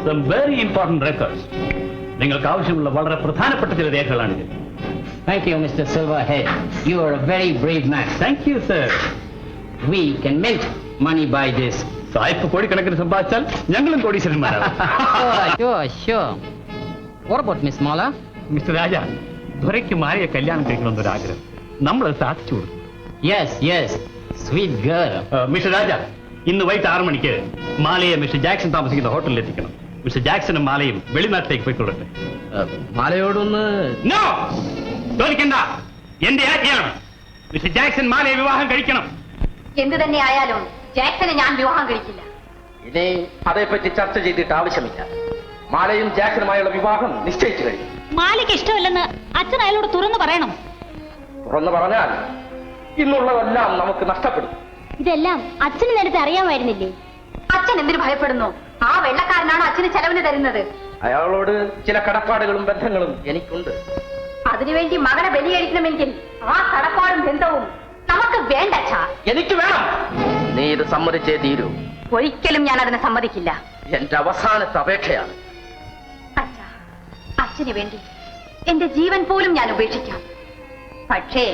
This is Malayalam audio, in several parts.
some very important records. നിങ്ങൾക്ക് ആവശ്യമുള്ള വളരെ പ്രധാനപ്പെട്ട ചില രേഖകളാണിത്. Thank you, Mr. Silverhead. You are a very brave man. Thank you, sir. We can mint money by this. സായിപ്പ് കോടിക്കണക്കിന് സമ്പാദിച്ചാൽ ഞങ്ങളും കോടീശ്വരന്മാരാണ്. Sure. What about Miss Mala? Mister Raja, ധുരയ്ക്ക് മാലയെ കല്യാണം കഴിക്കണമെന്നൊരു ആഗ്രഹം നമ്മൾ സാധിച്ചു കൊടുക്കും. Yes. Sweet girl. Mister Raja, ഇന്ന് വൈകിട്ട് 6 മണിക്ക് മാലയെ മിസ്റ്റർ ജാക്സൺ താമസിക്കുന്ന ഹോട്ടലിൽ എത്തിക്കണം. മിസ്റ്റർ ജാക്സണും മാലയും വെളിനാട്ടിലേക്ക് പോയിക്കൊള്ളട്ടെ. മാലയോടൊന്ന് നോ, ചോദിക്കണ്ട, എന്റെ ആജ്ഞയാണ്. മിസ്റ്റർ ജാക്സൺ മാലയെ വിവാഹം കഴിക്കണം. എന്തു തന്നെ ആയാലും ജാക്സനെ ഞാൻ വിവാഹം കഴിക്കില്ല. ഇനി അതേപ്പറ്റി ചർച്ച ചെയ്തിട്ട് ആവശ്യമില്ല. മാലയും ജാക്സനുമായുള്ള വിവാഹം നിശ്ചയിച്ചു കഴിഞ്ഞു. മാലയ്ക്ക് ഇഷ്ടമല്ലെന്ന് അച്ഛൻ അയാളോട് തുറന്നു പറയണം. തുറന്നു പറഞ്ഞാൽ ഇന്നുള്ളതെല്ലാം നമുക്ക് നഷ്ടപ്പെടും. ഇതെല്ലാം അച്ഛന് നേരത്തെ അറിയാമായിരുന്നില്ലേ? അച്ഛൻ എന്തിനു ഭയപ്പെടുന്നു? ആ വെള്ളക്കാരനാണ് അച്ഛന് ചെലവിന് തരുന്നത്. അയാളോട് ചില കടപ്പാടുകളും ബന്ധങ്ങളും എനിക്കുണ്ട്. അതിനുവേണ്ടി മകളെ ബലി കഴിക്കണമെങ്കിൽ ആ കടപ്പാടും ബന്ധവും നമുക്ക് വേണ്ട. എനിക്ക് വേണം. നീ ഇത് സമ്മതിച്ചേ തീരൂ. ഒരിക്കലും ഞാൻ അതിനെ സമ്മതിക്കില്ല. എന്റെ അവസാനത്തെ അപേക്ഷയാണ്. അച്ഛന് വേണ്ടി എന്റെ ജീവൻ പോലും ഞാൻ ഉപേക്ഷിക്കാം. പക്ഷേ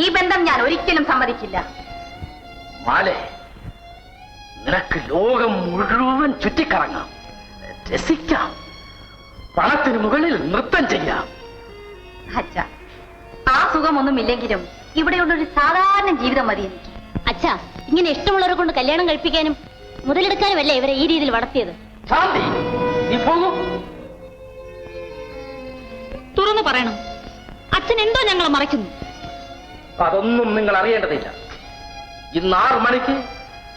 ഈ ബന്ധം ഞാൻ ഒരിക്കലും സമ്മതിക്കില്ല. മാലേ, നിനക്ക് ലോകം മുഴുവൻ ചുറ്റിക്കറങ്ങാം, രസിക്കാം, പണത്തിന് മുകളിൽ നൃത്തം ചെയ്യാം. അച്ഛാ, ആ സുഖമൊന്നുമില്ലെങ്കിലും ഇവിടെയുള്ളൊരു സാധാരണ ജീവിതം മതി എനിക്ക്. അച്ഛാ, ഇങ്ങനെ ഇഷ്ടമുള്ളവരെ കൊണ്ട് കല്യാണം കഴിപ്പിക്കാനും മുതലെടുക്കാനുമല്ലേ ഇവരെ ഈ രീതിയിൽ വളർത്തിയത്? ശാന്തി, നീ പോകൂ. തുറന്നു പറയണം, അച്ഛൻ എന്തോ ഞങ്ങളെ മറയ്ക്കുന്നു. അതൊന്നും നിങ്ങൾ അറിയേണ്ടതില്ല. ഇന്ന് 6 മണിക്ക്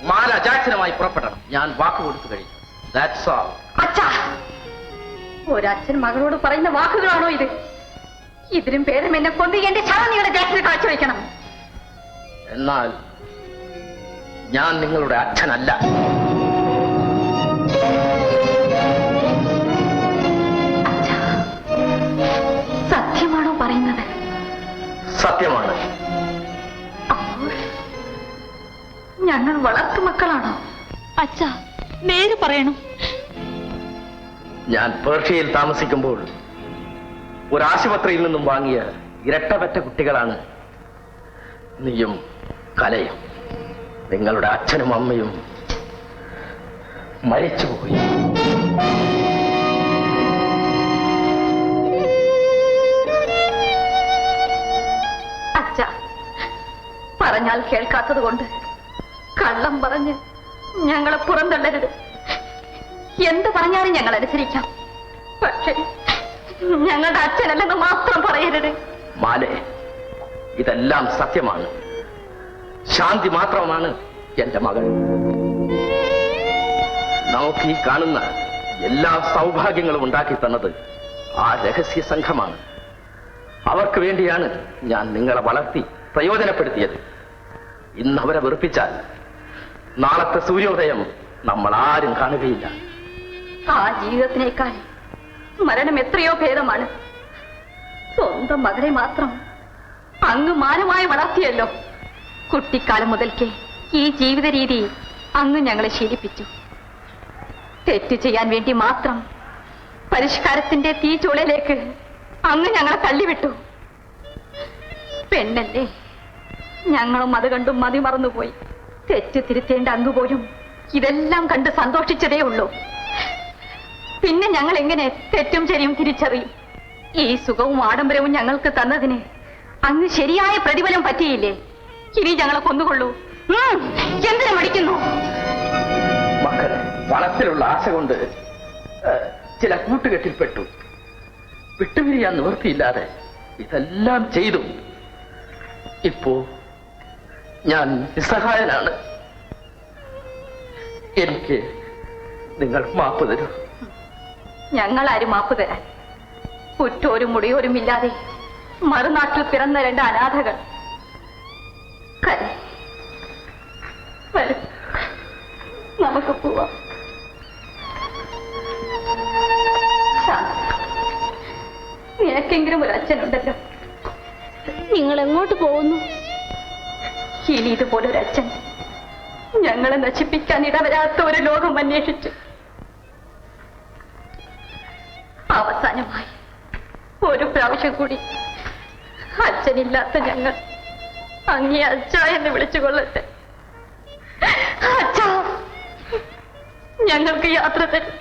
മാല ജാക്സനുമായി പുറപ്പെടണം. ഞാൻ വാക്ക് കൊടുത്തു കഴിഞ്ഞു. That's all. അച്ഛാ, ഒരച്ഛൻ മകളോട് പറയുന്ന വാക്കുകളാണോ ഇത്? ഇതിലും ഭേദം എന്നെ കൊന്ന് എന്റെ ശവം നിങ്ങളുടെ ജാക്സന് കാഴ്ചവെക്കണം. എന്നാൽ ഞാൻ നിങ്ങളുടെ അച്ഛനല്ല. സത്യമാണോ പറയുന്നത്? സത്യമാണ്. അപ്പോൾ ഞങ്ങൾ വളർത്തു മക്കളാണോ? അച്ഛാ, നേര് പറയണം. ഞാൻ പേർഷ്യയിൽ താമസിക്കുമ്പോൾ ഒരു ആശുപത്രിയിൽ നിന്നും വാങ്ങിയ ഇരട്ടപെറ്റ കുട്ടികളാണ് നീയും കലയും. നിങ്ങളുടെ അച്ഛനും അമ്മയും മരിച്ചുപോയി. അച്ഛാ, പറഞ്ഞാൽ കേൾക്കാത്തത് കൊണ്ട് കള്ളം പറഞ്ഞ് ഞങ്ങളെ പുറന്തള്ളരുത്. എന്ത് പറഞ്ഞാലും ഞങ്ങൾ അനുസരിക്കാം. പക്ഷേ ഞങ്ങളുടെ അച്ഛനല്ലെന്ന് മാത്രം പറയരുത്. മാലേ, ഇതെല്ലാം സത്യമാണ്. ശാന്തി മാത്രമാണ് എന്റെ മകൾ. നമുക്ക് ഈ കാണുന്ന എല്ലാ സൗഭാഗ്യങ്ങളും ഉണ്ടാക്കി തന്നത് ആ രഹസ്യ സംഘമാണ്. അവർക്ക് വേണ്ടിയാണ് ഞാൻ നിങ്ങളെ വളർത്തി പ്രയോജനപ്പെടുത്തിയത്. ഇന്ന് അവരെ വെറുപ്പിച്ചാൽ നാളത്തെ സൂര്യോദയം നമ്മൾ ആരും കാണുകയില്ല. ആ ജീവിതത്തിനേക്കാൾ മരണം എത്രയോ ഭേദമാണ്. സ്വന്തം മകനെ മാത്രം അങ്ങ് മാനമായി വളർത്തിയല്ലോ. കുട്ടിക്കാലം മുതൽക്കേ ഈ ജീവിത രീതി അങ്ങ് ഞങ്ങളെ ശീലിപ്പിച്ചു. തെറ്റ് ചെയ്യാൻ വേണ്ടി മാത്രം പരിഷ്കാരത്തിന്റെ തീച്ചൂളയിലേക്ക് അങ്ങ് ഞങ്ങളെ തള്ളിവിട്ടു. പെണ്ണല്ലേ, ഞങ്ങളും അത് കണ്ടും മതി മറന്നുപോയി. തെറ്റ് തിരുത്തേണ്ട അങ്ങ് പോലും ഇതെല്ലാം കണ്ട് സന്തോഷിച്ചതേ ഉള്ളൂ. പിന്നെ ഞങ്ങൾ എങ്ങനെ തെറ്റും ശരിയും തിരിച്ചറിയും? ഈ സുഖവും ആഡംബരവും ഞങ്ങൾക്ക് തന്നതിന് അങ്ങ് ശരിയായ പ്രതിഫലം പറ്റിയില്ലേ? ഇനി ഞങ്ങളെ കൊന്നുകൊള്ളൂ. എന്തിനു മടിക്കുന്നു? മക്കളെ, പണത്തിലുള്ള ആശ കൊണ്ട് ചില കൂട്ടുകെട്ടിൽപ്പെട്ടു. വിട്ടുപിരിയാൻ നിവൃത്തിയില്ലാതെ ഇതെല്ലാം ചെയ്തു. ഇപ്പോ ഞാൻ നിസ്സഹായനാണ്. എനിക്ക് നിങ്ങൾ മാപ്പ് തരൂ. ഞങ്ങളാരും മാപ്പ് തരാൻ? കുറ്റോരും മുടിയോരും ഇല്ലാതെ മറുനാട്ടിൽ പിറന്ന 2 അനാഥകൾ. വരൂ, നമുക്ക് പോവാം. നിനക്കെങ്കിലും ഒരു അച്ഛനുണ്ടല്ലോ. നിങ്ങൾ എങ്ങോട്ട് പോകുന്നു? ഇനി ഇതുപോലൊരു അച്ഛൻ ഞങ്ങളെ നശിപ്പിക്കാൻ ഇടവരാത്ത ഒരു ലോകം അന്വേഷിച്ച് അവസാനമായി ഒരു പ്രാവശ്യം കൂടി അച്ഛനില്ലാത്ത ഞങ്ങൾ അങ്ങേ അച്ഛ എന്ന് വിളിച്ചുകൊള്ളട്ടെ. അച്ഛ, ഞങ്ങൾക്ക് യാത്ര തരും.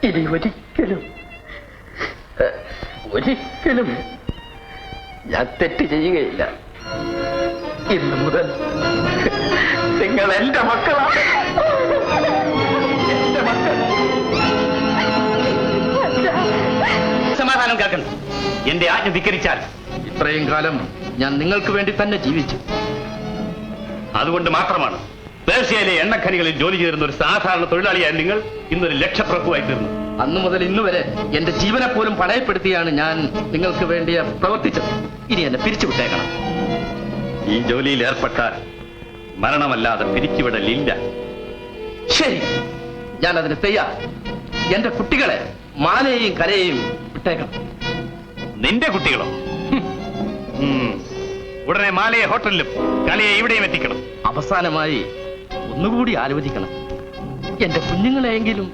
ഇനി ഒരിക്കലും ഒരിക്കലും ഞാൻ തെറ്റ് ചെയ്യുകയില്ല. ഇന്നു മുതൽ നിങ്ങൾ എന്റെ മക്കളാണ്. എന്റെ മക്കൾ. സമാധാനം കേൾക്കണം. എന്റെ ആജ്ഞ ധിക്കരിച്ചാൽ ഇത്രയും കാലം ഞാൻ നിങ്ങൾക്ക് വേണ്ടി തന്നെ ജീവിച്ചു. അതുകൊണ്ട് മാത്രമാണ് പേർഷ്യയിലെ എണ്ണഖനികളിൽ ജോലി ചെയ്തിരുന്ന ഒരു സാധാരണ തൊഴിലാളിയായ നിങ്ങൾ ഇന്നൊരു ലക്ഷപ്രഭുവായി തീർന്നു. അന്നു മുതൽ ഇന്നു വരെ എന്റെ ജീവനെ പോലും പണയപ്പെടുത്തിയാണ് ഞാൻ നിങ്ങൾക്ക് വേണ്ടി പ്രവർത്തിച്ചത്. ഇനി എന്നെ പിരിച്ചുവിട്ടേക്കണം. ഈ ജോലിയിൽ ഏർപ്പെട്ടാൽ മരണമല്ലാതെ പിരിച്ചുവിടലില്ല. ശരി, ഞാൻ അതിന് തയ്യാർ. എന്റെ കുട്ടികളെ മാലയെയും കരയെയും വിട്ടേക്കണം. നിന്റെ കുട്ടികളോ? ഉടനെ മാലയെ ഹോട്ടലിലും കലയെ ഇവിടെയും എത്തിക്കണം. അവസാനമായി ഒന്നുകൂടി ആലോചിക്കണം. എന്റെ കുഞ്ഞുങ്ങളെയെങ്കിലും.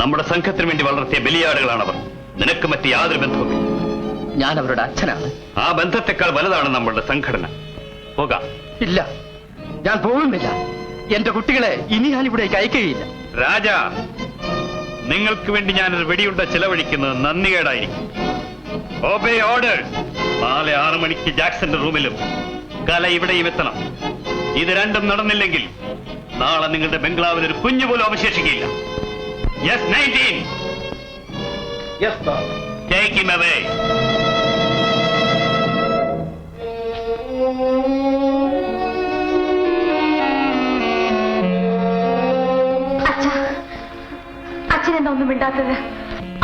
നമ്മുടെ സംഘത്തിന് വേണ്ടി വളർത്തിയ ബലിയാടുകളാണവർ. നിനക്ക് മറ്റ് യാതൊരു ബന്ധവുമില്ല. ഞാൻ അവരുടെ അച്ഛനാണ്. ആ ബന്ധത്തെക്കാൾ വലുതാണ് നമ്മളുടെ സംഘടന. പോകാം. ഇല്ല, ഞാൻ പോകുന്നില്ല. എന്റെ കുട്ടികളെ ഇനി ഞാൻ ഇവിടേക്ക് അയക്കുകയില്ല. രാജ, നിങ്ങൾക്ക് വേണ്ടി ഞാനൊരു വെടിയുണ്ട ചെലവഴിക്കുന്നത് നന്ദികേടായിരിക്കും. ഓബേ ഓർഡേഴ്സ്. നാളെ 6 മണിക്ക് ജാക്സന്റെ റൂമിലും കല ഇവിടെയും എത്തണം. ഇത് രണ്ടും നടന്നില്ലെങ്കിൽ നാളെ നിങ്ങളുടെ ബംഗ്ലാവിൽ ഒരു കുഞ്ഞു പോലും അവശേഷിക്കില്ല. Yes, 19. Yes, sir. Take him away. അച്ഛനെന്താ ഒന്നും മിണ്ടാത്തത്?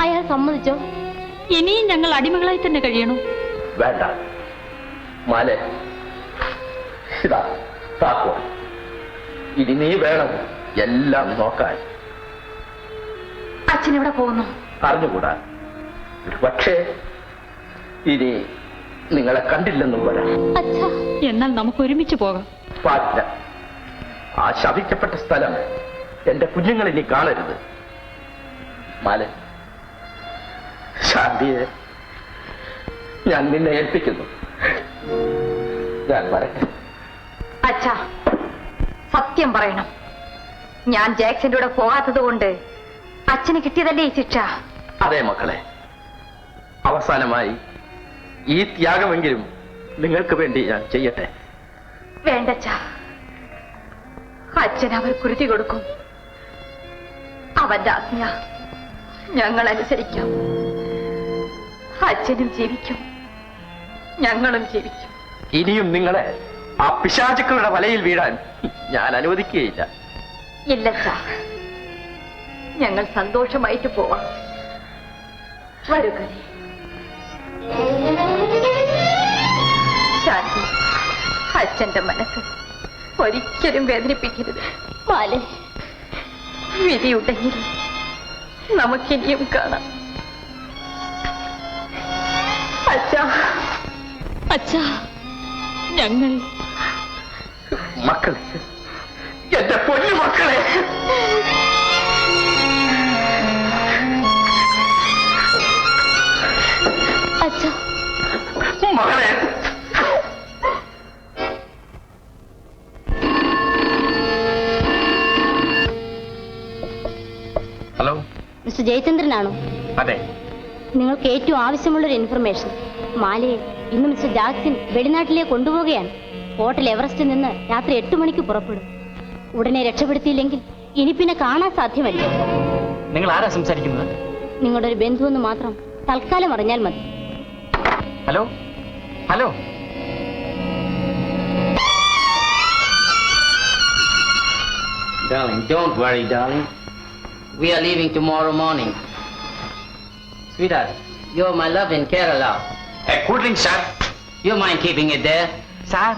അയാൾ സമ്മതിച്ചോ? ഇനിയും ഞങ്ങൾ അടിമകളായി തന്നെ കഴിയണോ? വേണ്ട മാലെ, ഇതാ താക്കോ. ഇനി നീ വേണം എല്ലാം നോക്കാൻ. അച്ഛൻ എവിടെ പോകുന്നു? അറിഞ്ഞുകൂടാ. പക്ഷേ ഇനി നിങ്ങളെ കണ്ടില്ലെന്നും വരാം. അച്ഛാ, എന്നാൽ നമുക്ക് ഒരുമിച്ച് പോകാം. പാടില്ല. ആ ശപിക്കപ്പെട്ട സ്ഥലം എന്റെ കുഞ്ഞുങ്ങൾ ഇനി കാണരുത്. മാലെ, ശാന്തിയെ ഞാൻ നിന്നെ ഏൽപ്പിക്കുന്നു. ഞാൻ വരട്ടെ. അച്ഛാ, സത്യം പറയണം. ഞാൻ ജാക്സന്റെ കൂടെ പോകാത്തത് കൊണ്ട് അച്ഛന് കിട്ടിയതല്ലേ ഈ ശിക്ഷ? അതെ മക്കളെ, അവസാനമായി ഈ ത്യാഗമെങ്കിലും നിങ്ങൾക്ക് വേണ്ടി ഞാൻ ചെയ്യട്ടെ. വേണ്ടച്ചാ, അച്ഛൻ അവർ കുരുതി കൊടുക്കും. അവന്റെ ആജ്ഞ ഞങ്ങൾ അനുസരിക്കാം. അച്ഛനും ജീവിക്കും, ഞങ്ങളും ജീവിക്കും. ഇനിയും നിങ്ങളെ ആ പിശാചുക്കളുടെ വലയിൽ വീഴാൻ ഞാൻ അനുവദിക്കുകയില്ല. ഇല്ലച്ചാ, ഞങ്ങൾ സന്തോഷമായിട്ട് പോവാം. വരുകനെ ശാന്തി, അച്ഛന്റെ മനസ്സ് ഒരിക്കലും വേദനിപ്പിക്കരുത്. മാലെ, വിധിയുണ്ടെങ്കിൽ നമുക്കിനിയും കാണാം. അച്ഛാ, അച്ഛാ, ഞങ്ങൾ മക്കളെ, എന്റെ പൊന്നു മക്കളെ, അച്ഛാ, മകളെ. ഹലോ, മിസ്റ്റർ ജയചന്ദ്രനാണോ? അതെ. നിങ്ങൾക്ക് ഏറ്റവും ആവശ്യമുള്ളൊരു ഇൻഫർമേഷൻ. മാലയെ ഇന്ന് മിസ്റ്റർ ജാക്സൺ വെളിനാട്ടിലേക്ക് കൊണ്ടുപോവുകയാണ്. ഹോട്ടൽ എവറസ്റ്റിൽ നിന്ന് രാത്രി 8 മണിക്ക് പുറപ്പെടും. ഉടനെ രക്ഷപ്പെടുത്തിയില്ലെങ്കിൽ ഇനി പിന്നെ കാണാൻ സാധ്യമല്ല. നിങ്ങൾ ആരാ സംസാരിക്കുന്നത്? നിങ്ങളുടെ ഒരു ബന്ധുവെന്ന് മാത്രം തൽക്കാലം അറിഞ്ഞാൽ മതി. Hello hello, Darling, don't worry, darling. We are leaving tomorrow morning. Sweetheart, you're my love in Kerala. A cool drink, sir. You mind keeping it there? sir,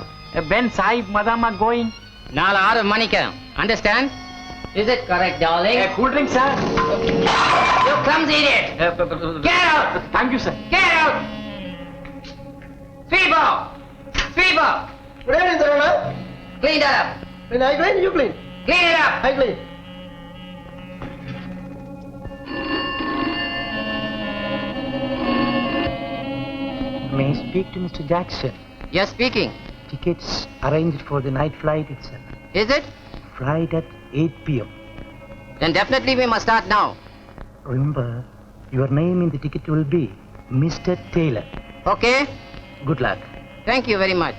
when Sahib Madam are going? Nala 6 manika. Understand? Is it correct, darling? A cool drink, sir. You clumsy idiot! Get out! Thank you, sir. Get out! Sweep up! Sweep up! Good evening, Taruna. Clean that up! When I clean, you clean. Clean it up! I clean. speak to Mr. Jackson? Yes, speaking. Tickets arranged for the night flight itself. Is it? Flight at 8 p.m. Then definitely we must start now. Remember, your name in the ticket will be Mr. Taylor. Okay? Good luck. Thank you very much.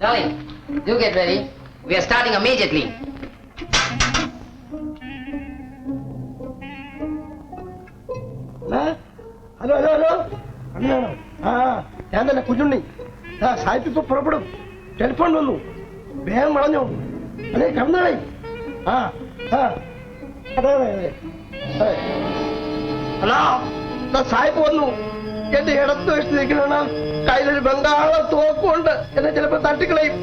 Darling, do get ready. We are starting immediately. Hello hello hello അണ്ണാണോ? ആ ഞാൻ തന്നെ കുഞ്ഞുണ്ണി. സാഹിബ് ഇപ്പൊ പുറപ്പെടും. ടെലിഫോൺ വന്നു, വേഗം വളഞ്ഞോ. അതെ കടന്നോളേ. ആ ആ അതെ അതെ അതെ അതെ. അണ്ണാ സാഹിബ് വന്നു. എന്റെ ഇടത്ത് വെച്ച് നിൽക്കണ കയ്യിലൊരു ബംഗാള തോക്കുണ്ട്. എന്നെ ചിലപ്പോ തട്ടിക്കളയും.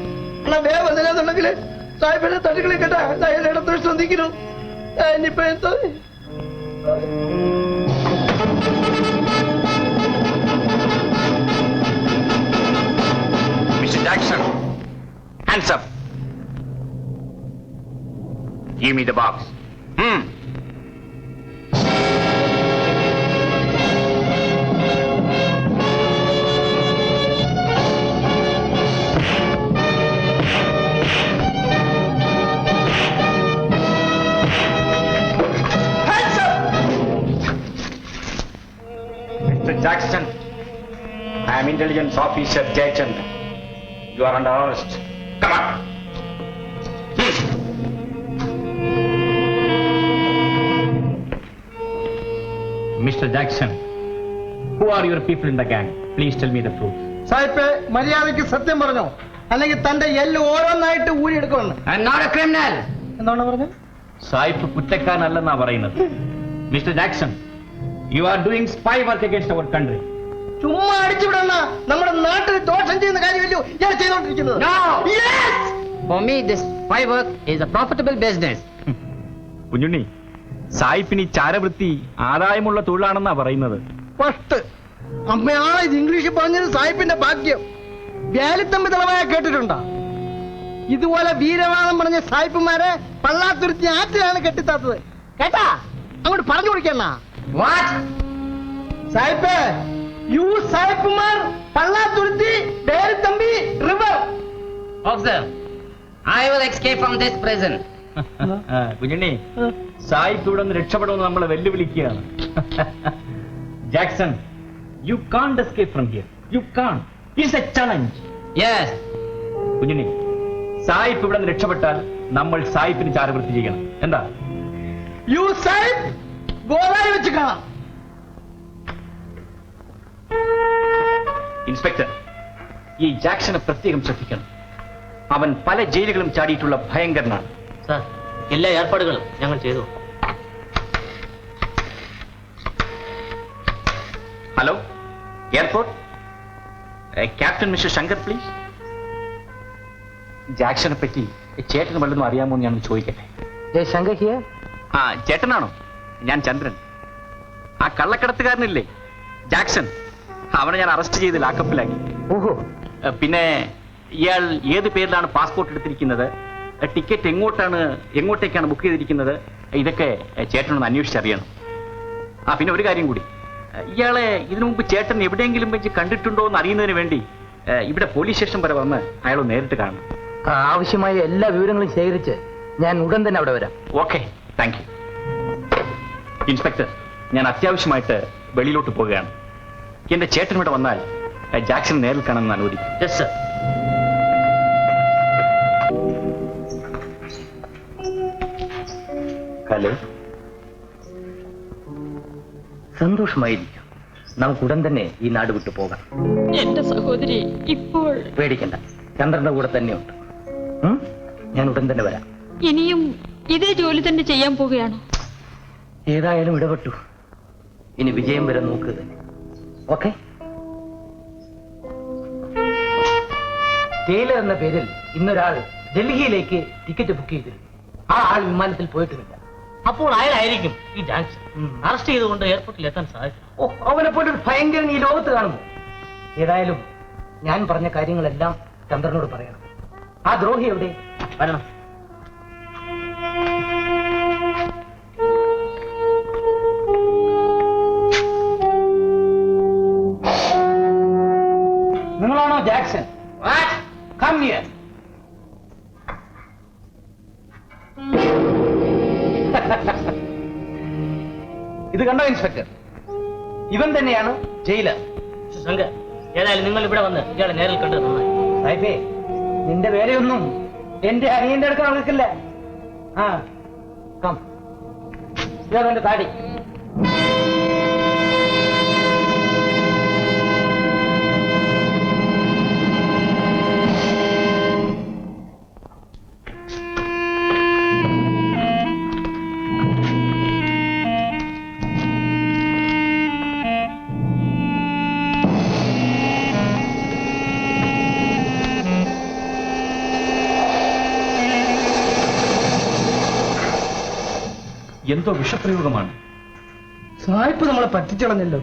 അണ്ണാ വേഗം വന്നില്ലെന്നുണ്ടെങ്കിൽ സാഹിബിനെ തട്ടിക്കളയും കേട്ടാ. എന്റെ ഇടത്ത് വെച്ച് നിൽക്കുന്നു. ഇനിയിപ്പോ എന്തോ Mr. Jackson, hands up. Give me the box. Mr. Jackson, I am intelligence officer Jaychand. You are under arrest. Come on. Mr. Jackson, who are your people in the gang? Please tell me the truth. Sahib മര്യാദയ്ക്ക് സത്യം പറഞ്ഞോ, അല്ലെങ്കിൽ തന്റെ എല്ല് ഓരോന്നായിട്ട് ഊരിയെടുക്കണം. I'm not a criminal. എന്താണ് പറഞ്ഞത്? സായിപ്പ് കുറ്റക്കാരനല്ലെന്നാ പറയുന്നത്. Mister Jackson, you are doing spy work against our country. ചുമ്മാ അടിച്ചുവിടണ. നമ്മുടെ നാട്ടിൽ ദോഷം ചെയ്യുന്ന കാര്യമല്ലോ ഞാൻ ചെയ്തോണ്ടിരിക്കുന്നത്. No! Yes! For me, this spy work is a profitable business. Kunjunni, സായിപ്പിന് ഈ ചാരവൃത്തി ആദായമുള്ള തൊഴിലാണെന്നാ പറയുന്നത്. ഫസ്റ്റ് അമ്മയാണ് ഇത് ഇംഗ്ലീഷിൽ പറഞ്ഞത്. സാഹിബിന്റെ ഭാഗ്യം. വ്യാലിത്തമ്പി തളവായ കേട്ടിട്ടുണ്ടോ? ഇതുപോലെ വീരവാദം പറഞ്ഞ സാഹിബുമാരെ പള്ളാത്തുരുത്തി ആറ്റിലാണ് കെട്ടിത്താത്തത്. കേട്ടാ? അങ്ങോട്ട് പറഞ്ഞു കൊടുക്കണ. What? സാഹിബ്, യു സാഹിബുമാർ Pallathuruthy Velithampi river. Officer, I will escape from this prison. Kunjunni, സായിപ്പ് ഇവിടെ നിന്ന് രക്ഷപ്പെടുമെന്ന് നമ്മളെ വെല്ലുവിളിക്കുകയാണ്. Jackson, you can't escape from here. You can't. It's a challenge. Yes. Kunjunni, സായിപ്പ് ഇവിടെ നിന്ന് രക്ഷപ്പെട്ടാൽ നമ്മൾ സായിപ്പിന് ചാരവൃത്തി ചെയ്യണം. എന്താ? യു സാഹിബ് ഗോദായി വെച്ച് കാണാം. ഇൻസ്പെക്ടർ, ഈ ജാക്സനെ പ്രത്യേകം ശ്രദ്ധിക്കണം. അവൻ പല ജയിലുകളും ചാടിയിട്ടുള്ള ഭയങ്കരനാണ്. Sir, എല്ലാ ഏർപ്പാടുകളും ഞങ്ങൾ ചെയ്തു. Hello, airport. Captain mister Shankar please. ജാക്സനെ പറ്റി ചേട്ടന് വല്ലതും അറിയാമോ എന്ന് ഞാൻ ചോദിക്കട്ടെ. Shankar here? ആ, ചേട്ടനാണോ? ഞാൻ ചന്ദ്രൻ. ആ കള്ളക്കടത്തുകാരനില്ലേ ജാക്സൺ, അവനെ ഞാൻ അറസ്റ്റ് ചെയ്ത് ലാക്കപ്പിലാക്കി. ഓഹോ. പിന്നെ ഇയാൾ ഏത് പേരിലാണ് പാസ്പോർട്ട് എടുത്തിരിക്കുന്നത്, ടിക്കറ്റ് എങ്ങോട്ടേക്കാണ് ബുക്ക് ചെയ്തിരിക്കുന്നത്, ഇതൊക്കെ ചേട്ടനൊന്ന് അന്വേഷിച്ചറിയണം. ആ, പിന്നെ ഒരു കാര്യം കൂടി, ഇയാളെ ഇതിനു മുമ്പ് ചേട്ടൻ എവിടെയെങ്കിലും വെച്ച് കണ്ടിട്ടുണ്ടോ എന്ന് അറിയുന്നതിന് വേണ്ടി ഇവിടെ പോലീസ് സ്റ്റേഷൻ വരെ വന്ന് അയാളെ നേരിട്ട് കാണണം. ആവശ്യമായ എല്ലാ വിവരങ്ങളും ശേഖരിച്ച് ഞാൻ ഉടൻ തന്നെ അവിടെ വരാം. Okay, thank you. ഇൻസ്പെക്ടർ, ഞാൻ അത്യാവശ്യമായിട്ട് വെളിയിലോട്ട് പോവുകയാണ്. എന്റെ ചേട്ടൻ ഇവിടെ വന്നാൽ ജാക്സൺ നേരിൽ കാണാമെന്ന് അനുവദിക്കും. Yes, sir. ഹലോ. സന്തോഷമായിരിക്കും. നമുക്ക് ഉടൻ തന്നെ ഈ നാട് വിട്ടു പോകാം. എന്റെ സഹോദരി ഇപ്പോൾ പേടിക്കണ്ട, ചന്ദ്രന്റെ കൂടെ തന്നെയുണ്ട്. ഞാൻ ഉടൻ തന്നെ വരാം. ഇനിയും ഇതേ ജോലി തന്നെ ചെയ്യാൻ പോവുകയാണോ? ഏതായാലും ഇടപെട്ടു. ഇനി വിജയം വരെ നോക്കുക. ഓക്കെ. ടേലർ എന്ന പേരിൽ ഇന്നൊരാൾ ഡൽഹിയിലേക്ക് ടിക്കറ്റ് ബുക്ക് ചെയ്തിരുന്നു. ആ ആൾ വിമാനത്തിൽ പോയിട്ടുമില്ല. അപ്പോൾ അയാളായിരിക്കും ഈ ജാക്സൺ. അറസ്റ്റ് ചെയ്തുകൊണ്ട് എയർപോർട്ടിൽ എത്താൻ സാധിക്കും. ഓ, അവനെ പോലെ ഒരു ഭയങ്കരൻ ഈ ലോകത്ത് കാണുന്നു. ഏതായാലും ഞാൻ പറഞ്ഞ കാര്യങ്ങളെല്ലാം ചന്ദ്രനോട് പറയണം. ആ ദ്രോഹി എവിടെ? വരണം. Jackson, come here. ഇത് കണ്ടോ ഇൻസ്പെക്ടർ, ഇവൻ തന്നെയാണ് ജയിലർ. ശങ്കർ, ഏതായാലും നിങ്ങൾ ഇവിടെ വന്ന് ഇയാളെ നേരിൽ കണ്ടത് നന്നായി. സാഹിബേ, നിന്റെ വേലയൊന്നും എന്റെ അനിയന്റെ അടുത്ത് നടക്കില്ല. ആ കം, ഇതെന്റെ താടി. എന്തോ വിഷപ്രയോഗമാണ്. സായിപ്പ് നമ്മളെ പറ്റിച്ചളഞ്ഞല്ലോ.